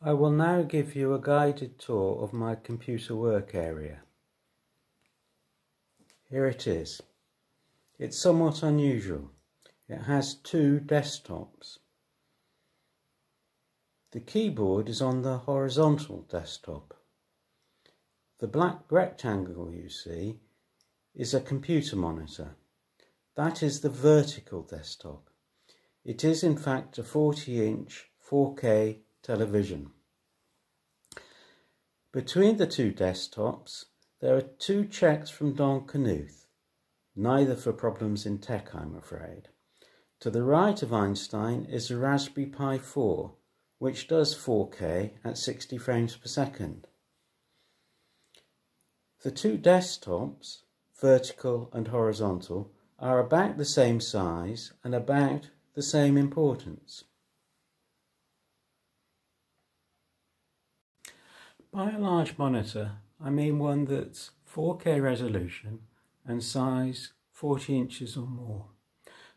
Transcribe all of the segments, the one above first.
I will now give you a guided tour of my computer work area. Here it is. It's somewhat unusual. It has two desktops. The keyboard is on the horizontal desktop. The black rectangle you see is a computer monitor. That is the vertical desktop. It is in fact a 40-inch 4K television. Between the two desktops there are two checks from Don Knuth, neither for problems in tech, I'm afraid. To the right of Einstein is a Raspberry Pi 4, which does 4K at 60 frames per second. The two desktops, vertical and horizontal, are about the same size and about the same importance. By a large monitor, I mean one that's 4K resolution and size 40 inches or more.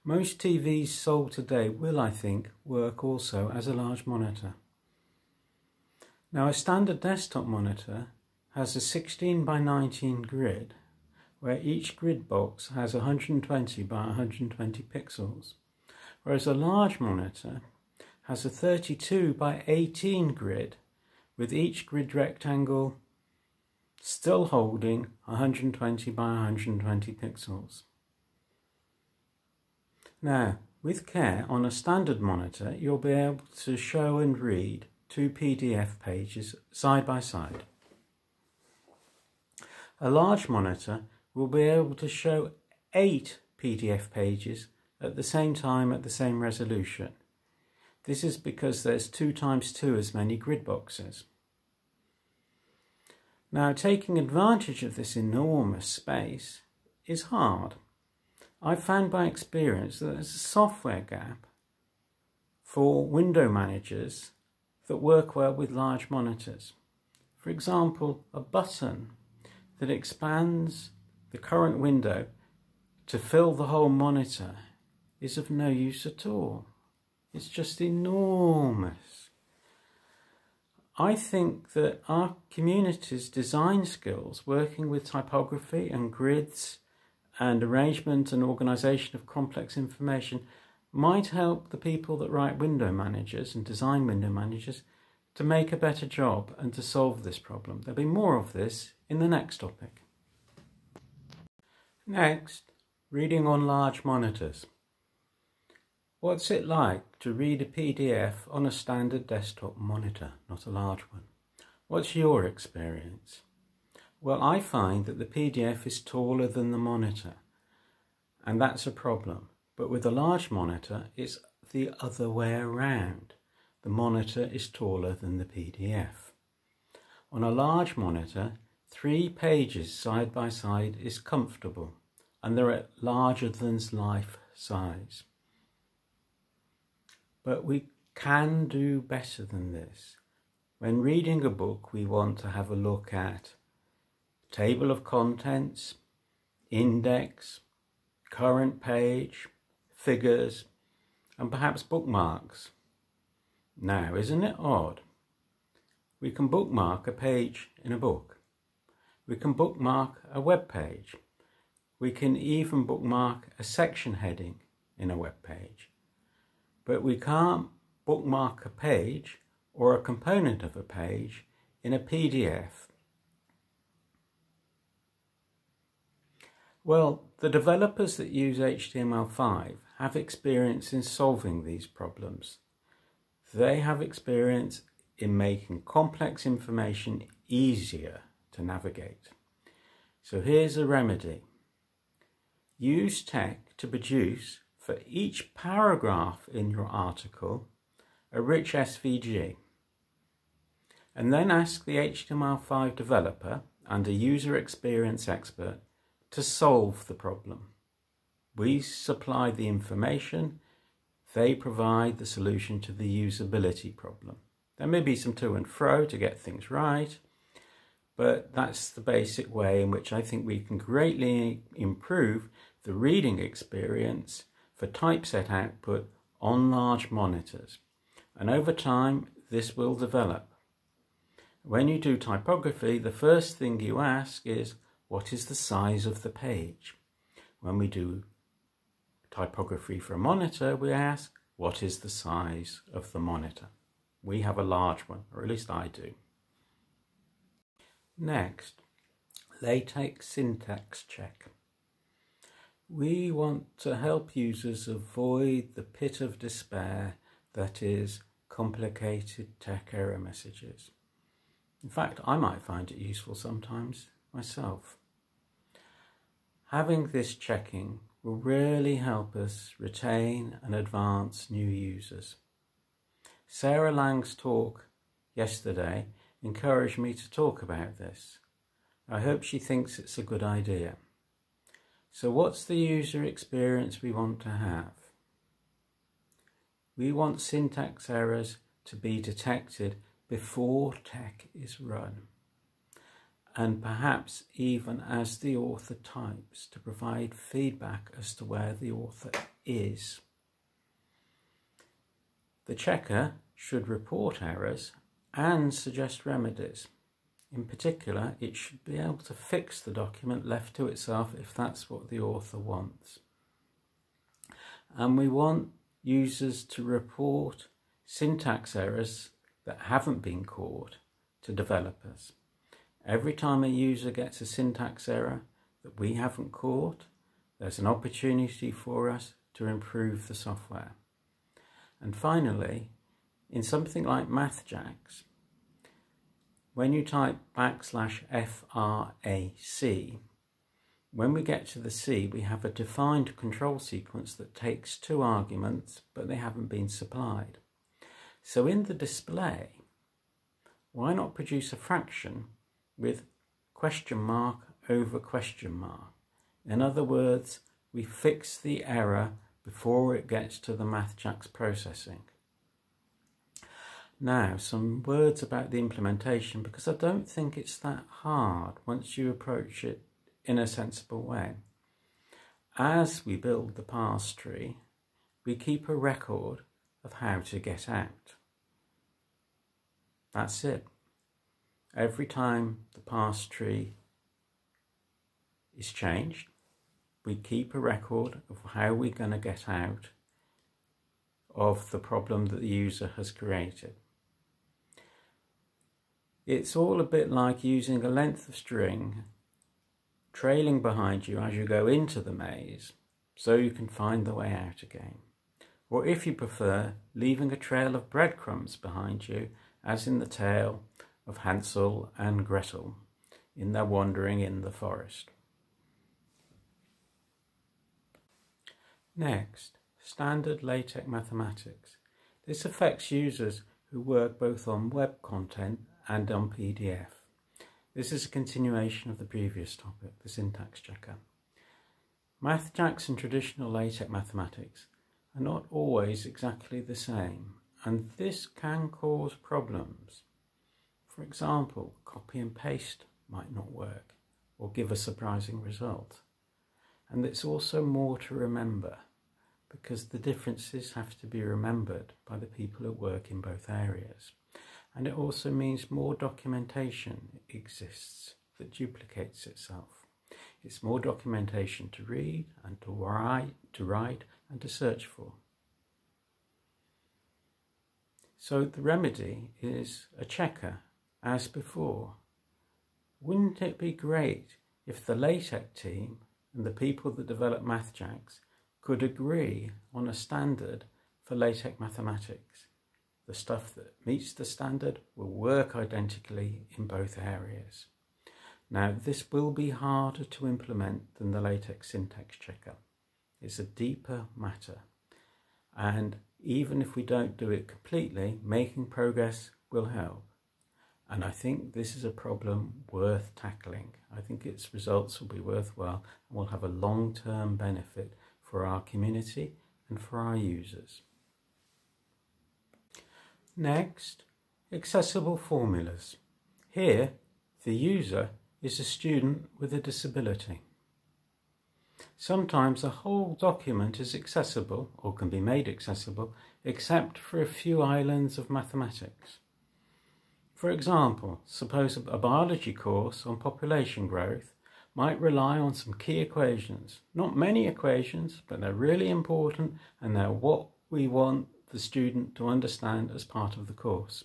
Most TVs sold today will, I think, work also as a large monitor. Now, a standard desktop monitor has a 16 by 19 grid, where each grid box has 120 by 120 pixels, whereas a large monitor has a 32 by 18 grid, with each grid rectangle still holding 120 by 120 pixels. Now, with care, on a standard monitor, you'll be able to show and read two PDF pages side by side. A large monitor will be able to show 8 PDF pages at the same time at the same resolution. This is because there's 2 times 2 as many grid boxes. Now, taking advantage of this enormous space is hard. I've found by experience that there's a software gap for window managers that work well with large monitors. For example, a button that expands the current window to fill the whole monitor is of no use at all. It's just enormous. I think that our community's design skills, working with typography and grids and arrangement and organisation of complex information, might help the people that write window managers and design window managers to make a better job and to solve this problem. There'll be more of this in the next topic. Next, reading on large monitors. What's it like to read a PDF on a standard desktop monitor, not a large one? What's your experience? Well, I find that the PDF is taller than the monitor, and that's a problem. But with a large monitor, it's the other way around. The monitor is taller than the PDF. On a large monitor, 3 pages side by side is comfortable, and they're at larger than life size. But we can do better than this. When reading a book, we want to have a look at table of contents, index, current page, figures, and perhaps bookmarks. Now, isn't it odd? We can bookmark a page in a book. We can bookmark a web page. We can even bookmark a section heading in a web page. But we can't bookmark a page or a component of a page in a PDF. Well, the developers that use HTML5 have experience in solving these problems. They have experience in making complex information easier to navigate. So here's a remedy. Use TeX to produce, for each paragraph in your article, a rich SVG. And then ask the HTML5 developer and a user experience expert to solve the problem. We supply the information, they provide the solution to the usability problem. There may be some to and fro to get things right, but that's the basic way in which I think we can greatly improve the reading experience for typeset output on large monitors. And over time, this will develop. When you do typography, the first thing you ask is, what is the size of the page? When we do typography for a monitor, we ask, what is the size of the monitor? We have a large one, or at least I do. Next, LaTeX syntax check. We want to help users avoid the pit of despair that is complicated tech error messages. In fact, I might find it useful sometimes myself. Having this checking will really help us retain and advance new users. Sarah Lang's talk yesterday encouraged me to talk about this. I hope she thinks it's a good idea. So what's the user experience we want to have? We want syntax errors to be detected before tech is run, and perhaps even as the author types, to provide feedback as to where the author is. The checker should report errors and suggest remedies. In particular, it should be able to fix the document left to itself if that's what the author wants. And we want users to report syntax errors that haven't been caught to developers. Every time a user gets a syntax error that we haven't caught, there's an opportunity for us to improve the software. And finally, in something like MathJax, when you type \frac, when we get to the C, we have a defined control sequence that takes 2 arguments, but they haven't been supplied. So in the display, why not produce a fraction with question mark over question mark? In other words, we fix the error before it gets to the MathJax processing. Now, some words about the implementation, because I don't think it's that hard once you approach it in a sensible way. As we build the parse tree, we keep a record of how to get out. That's it. Every time the parse tree is changed, we keep a record of how we're going to get out of the problem that the user has created. It's all a bit like using a length of string trailing behind you as you go into the maze so you can find the way out again. Or if you prefer, leaving a trail of breadcrumbs behind you, as in the tale of Hansel and Gretel in their wandering in the forest. Next, standard LaTeX mathematics. This affects users who work both on web content and on PDF. This is a continuation of the previous topic, the syntax checker. MathJax and traditional LaTeX mathematics are not always exactly the same, and this can cause problems. For example, copy and paste might not work or give a surprising result. And it's also more to remember, because the differences have to be remembered by the people who work in both areas. And it also means more documentation exists that duplicates itself. It's more documentation to read and to write and to search for. So the remedy is a checker, as before. Wouldn't it be great if the LaTeX team and the people that develop MathJax could agree on a standard for LaTeX mathematics? The stuff that meets the standard will work identically in both areas. Now, this will be harder to implement than the LaTeX syntax checker. It's a deeper matter. And even if we don't do it completely, making progress will help. And I think this is a problem worth tackling. I think its results will be worthwhile and will have a long-term benefit for our community and for our users. Next, accessible formulas. Here, the user is a student with a disability. Sometimes a whole document is accessible, or can be made accessible, except for a few islands of mathematics. For example, suppose a biology course on population growth might rely on some key equations. Not many equations, but they're really important and they're what we want the student to understand as part of the course.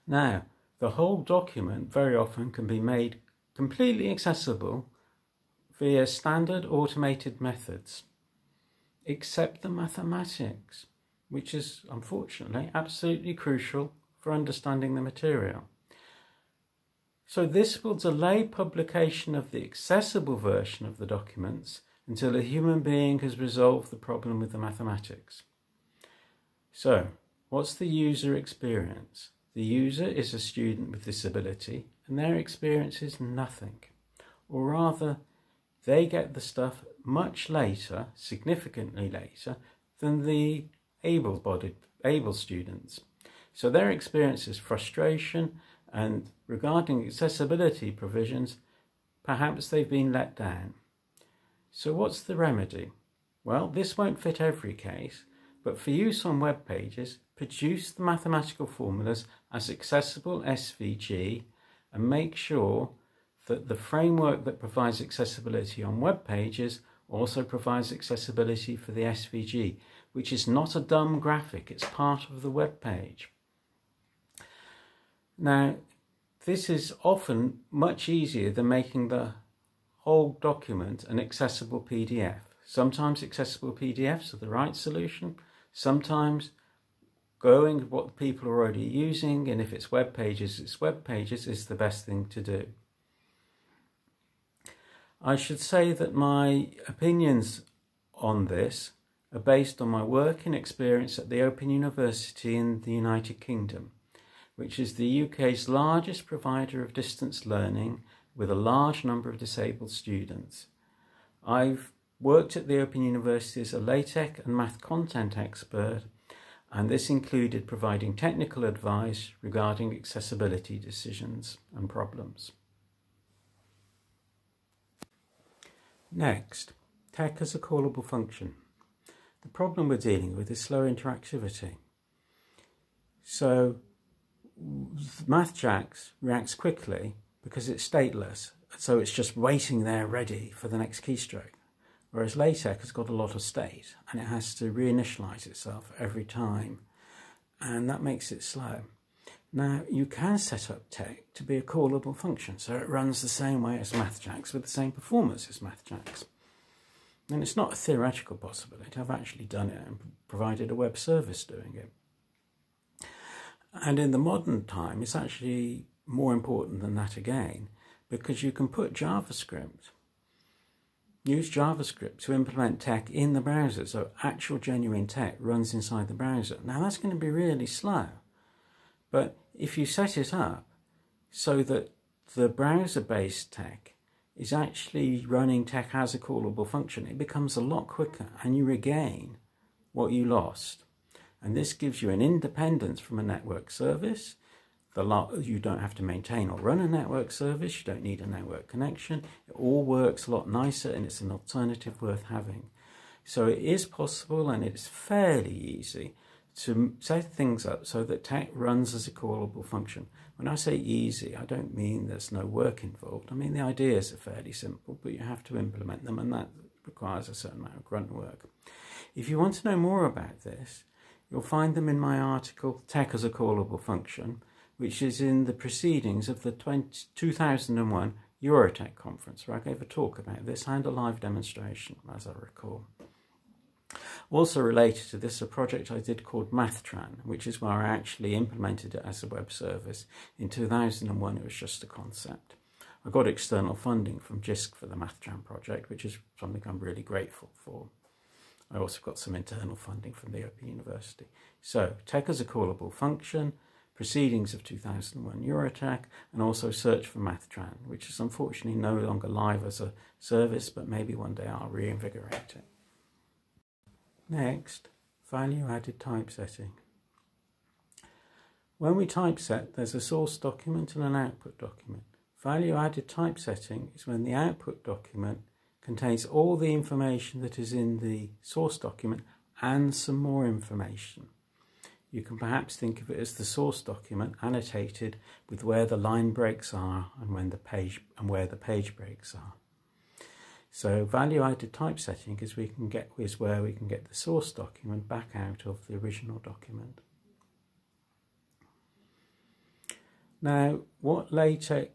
Now, the whole document very often can be made completely accessible via standard automated methods, except the mathematics, which is unfortunately absolutely crucial for understanding the material. So this will delay publication of the accessible version of the documents until a human being has resolved the problem with the mathematics. So, what's the user experience? The user is a student with disability and their experience is nothing. Or rather, they get the stuff much later, significantly later, than the able students. So their experience is frustration, and regarding accessibility provisions, perhaps they've been let down. So what's the remedy? Well, this won't fit every case, but for use on web pages, produce the mathematical formulas as accessible SVG and make sure that the framework that provides accessibility on web pages also provides accessibility for the SVG, which is not a dumb graphic, it's part of the web page. Now, this is often much easier than making the whole document an accessible PDF. Sometimes accessible PDFs are the right solution, sometimes going with what people are already using, and if it's web pages is the best thing to do. I should say that my opinions on this are based on my work and experience at the Open University in the United Kingdom, which is the UK's largest provider of distance learning with a large number of disabled students. I've worked at the Open University as a LaTeX and math content expert, and this included providing technical advice regarding accessibility decisions and problems. Next, TeX as a callable function. The problem we're dealing with is slow interactivity. So MathJax reacts quickly because it's stateless, so it's just waiting there ready for the next keystroke. Whereas LaTeX has got a lot of state and it has to reinitialize itself every time, and that makes it slow. Now, you can set up TeX to be a callable function, so it runs the same way as MathJax with the same performance as MathJax. And it's not a theoretical possibility, I've actually done it and provided a web service doing it. And in the modern time, it's actually more important than that again, because you can put use JavaScript to implement TeX in the browser, so actual genuine TeX runs inside the browser. Now that's going to be really slow, but if you set it up so that the browser-based TeX is actually running TeX as a callable function, it becomes a lot quicker and you regain what you lost. And this gives you an independence from a network service. You don't have to maintain or run a network service. You don't need a network connection. It all works a lot nicer and it's an alternative worth having. So it is possible and it's fairly easy to set things up so that TeX runs as a callable function. When I say easy, I don't mean there's no work involved. I mean the ideas are fairly simple, but you have to implement them, and that requires a certain amount of grunt work. If you want to know more about this, you'll find them in my article, TeX as a Callable Function, which is in the proceedings of the 2001 EuroTech conference, where I gave a talk about this and a live demonstration, as I recall. Also related to this, a project I did called MathTran, which is where I actually implemented it as a web service. In 2001, it was just a concept. I got external funding from JISC for the MathTran project, which is something I'm really grateful for. I also got some internal funding from the Open University. So, TeX as a callable function, proceedings of 2001 EuroTech, and also search for MathTran, which is unfortunately no longer live as a service, but maybe one day I'll reinvigorate it. Next, value-added typesetting. When we typeset, there's a source document and an output document. Value-added typesetting is when the output document contains all the information that is in the source document and some more information. you can perhaps think of it as the source document annotated with where the line breaks are and where the page breaks are. So value-added typesetting is where we can get the source document back out of the original document. Now, what LaTeX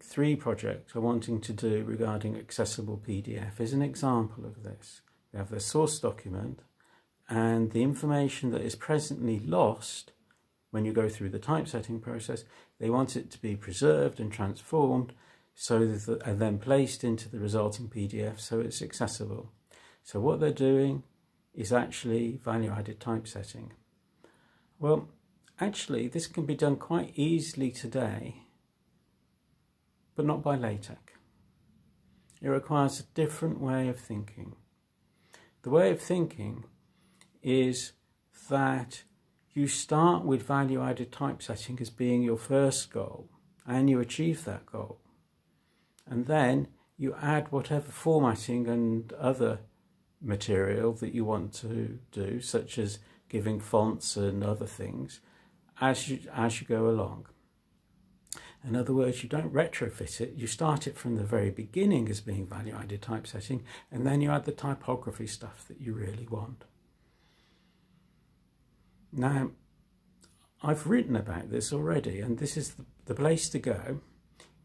3 projects are wanting to do regarding accessible PDF is an example of this. We have the source document, and the information that is presently lost when you go through the typesetting process, they want it to be preserved and transformed and then placed into the resulting PDF so it's accessible. So what they're doing is actually value-added typesetting. Well, actually, this can be done quite easily today, but not by LaTeX. It requires a different way of thinking. The way of thinking is that you start with value-added typesetting as being your first goal, and you achieve that goal. And then you add whatever formatting and other material that you want to do, such as giving fonts and other things, as you go along. In other words, you don't retrofit it, you start it from the very beginning as being value-added typesetting, and then you add the typography stuff that you really want. Now, I've written about this already, and this is the place to go.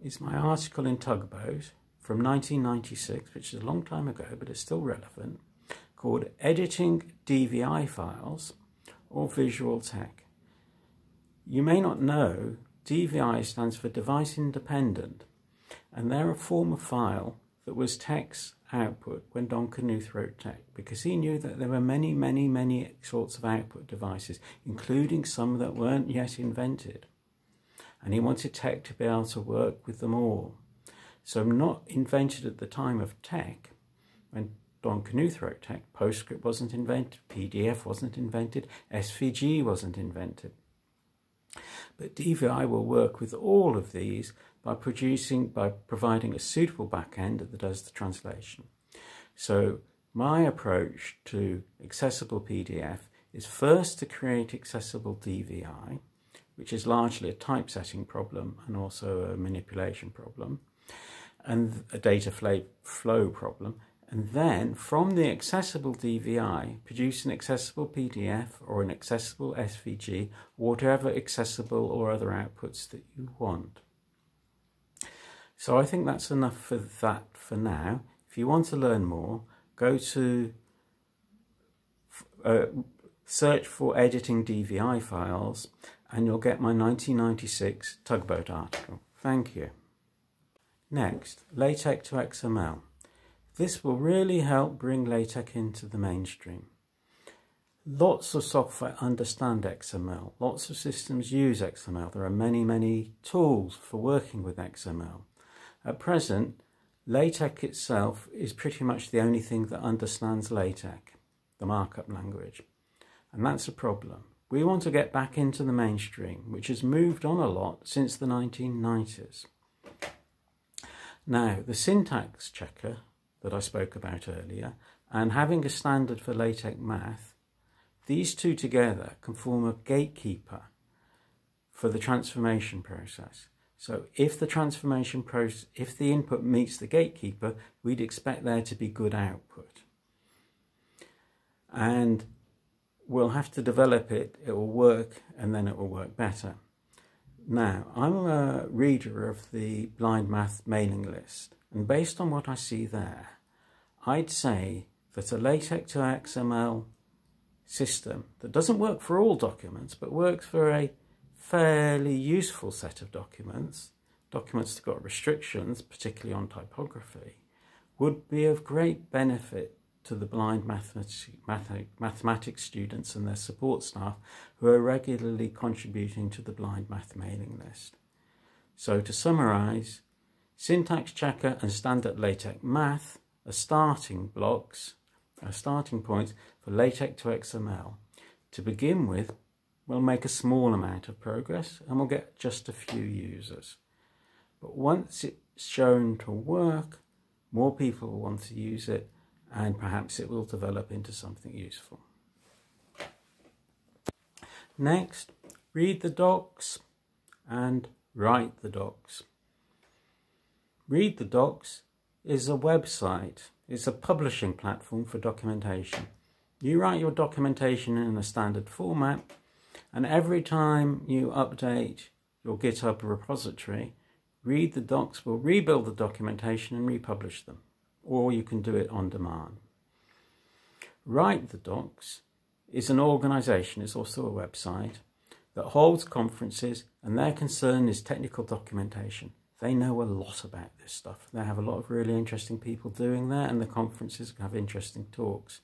Is my article in Tugboat from 1996, which is a long time ago, but it's still relevant, called Editing DVI Files or Visual TeX. You may not know, DVI stands for Device Independent, and they're a form of file that was TeX output when Don Knuth wrote TeX, because he knew that there were many sorts of output devices, including some that weren't yet invented. And he wanted TeX to be able to work with them all. So not invented at the time of TeX, when Don Knuth wrote TeX, PostScript wasn't invented, PDF wasn't invented, SVG wasn't invented. But DVI will work with all of these by providing a suitable backend that does the translation. So my approach to accessible PDF is first to create accessible DVI, which is largely a typesetting problem and also a manipulation problem, and a data flow problem, and then from the accessible DVI produce an accessible PDF or an accessible SVG, whatever accessible or other outputs that you want. So I think that's enough for that for now. If you want to learn more, go to search for editing DVI files, and you'll get my 1996 Tugboat article. Thank you. Next, LaTeX to XML. This will really help bring LaTeX into the mainstream. Lots of software understand XML. Lots of systems use XML. There are many tools for working with XML. At present, LaTeX itself is pretty much the only thing that understands LaTeX, the markup language. And that's a problem. We want to get back into the mainstream, which has moved on a lot since the 1990s. Now, the syntax checker that I spoke about earlier, and having a standard for LaTeX math, these two together can form a gatekeeper for the transformation process. So if the input meets the gatekeeper, we'd expect there to be good output. And we'll have to develop it, it will work, and then it will work better. Now, I'm a reader of the Blind Math mailing list, and based on what I see there, I'd say that a LaTeX to XML system that doesn't work for all documents, but works for a fairly useful set of documents that have got restrictions, particularly on typography, would be of great benefit to the blind mathematics students and their support staff who are regularly contributing to the Blind Math mailing list. So to summarise, syntax checker and standard LaTeX math are starting points for LaTeX to XML. To begin with, we'll make a small amount of progress and we'll get just a few users. But once it's shown to work, more people will want to use it, and perhaps it will develop into something useful. Next, read the docs and write the docs. Read the docs is a website. It's a publishing platform for documentation. You write your documentation in a standard format, and every time you update your GitHub repository, Read the docs will rebuild the documentation and republish them, or you can do it on demand. Write the Docs is an organisation, it's also a website, that holds conferences, and their concern is technical documentation. They know a lot about this stuff. They have a lot of really interesting people doing that, and the conferences have interesting talks.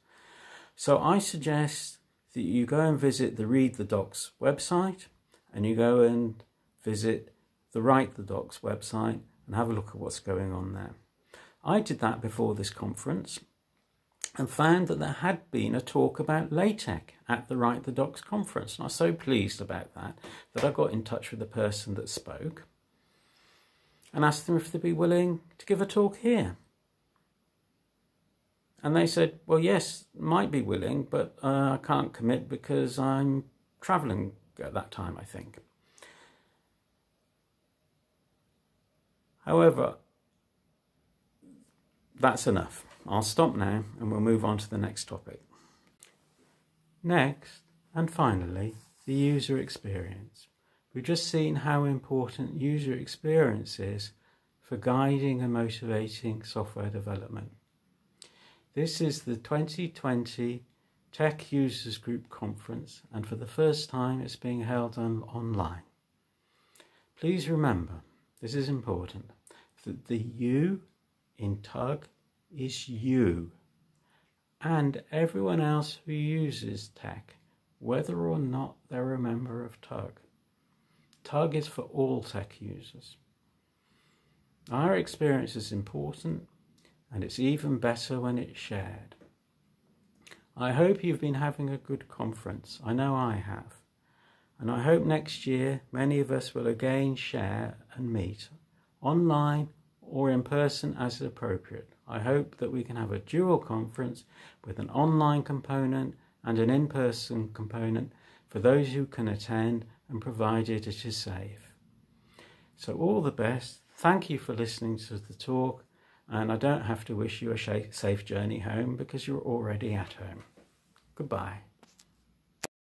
So I suggest that you go and visit the Read the Docs website, and you go and visit the Write the Docs website and have a look at what's going on there. I did that before this conference and found that there had been a talk about LaTeX at the Write the Docs conference. And I was so pleased about that I got in touch with the person that spoke and asked them if they'd be willing to give a talk here. And they said, well, yes, might be willing, but I can't commit because I'm travelling at that time, I think. However, that's enough. I'll stop now and we'll move on to the next topic. Next, and finally, the user experience. We've just seen how important user experience is for guiding and motivating software development. This is the 2020 TeX Users Group Conference, and for the first time it's being held online. Please remember, this is important, that the U in TUG is you, and everyone else who uses TeX, whether or not they're a member of TUG. TUG is for all TeX users. Our experience is important, and it's even better when it's shared. I hope you've been having a good conference. I know I have. And I hope next year many of us will again share and meet, online or in person as appropriate. I hope that we can have a dual conference with an online component and an in-person component for those who can attend, and provided it is safe. So all the best. Thank you for listening to the talk, and I don't have to wish you a safe journey home because you're already at home. Goodbye.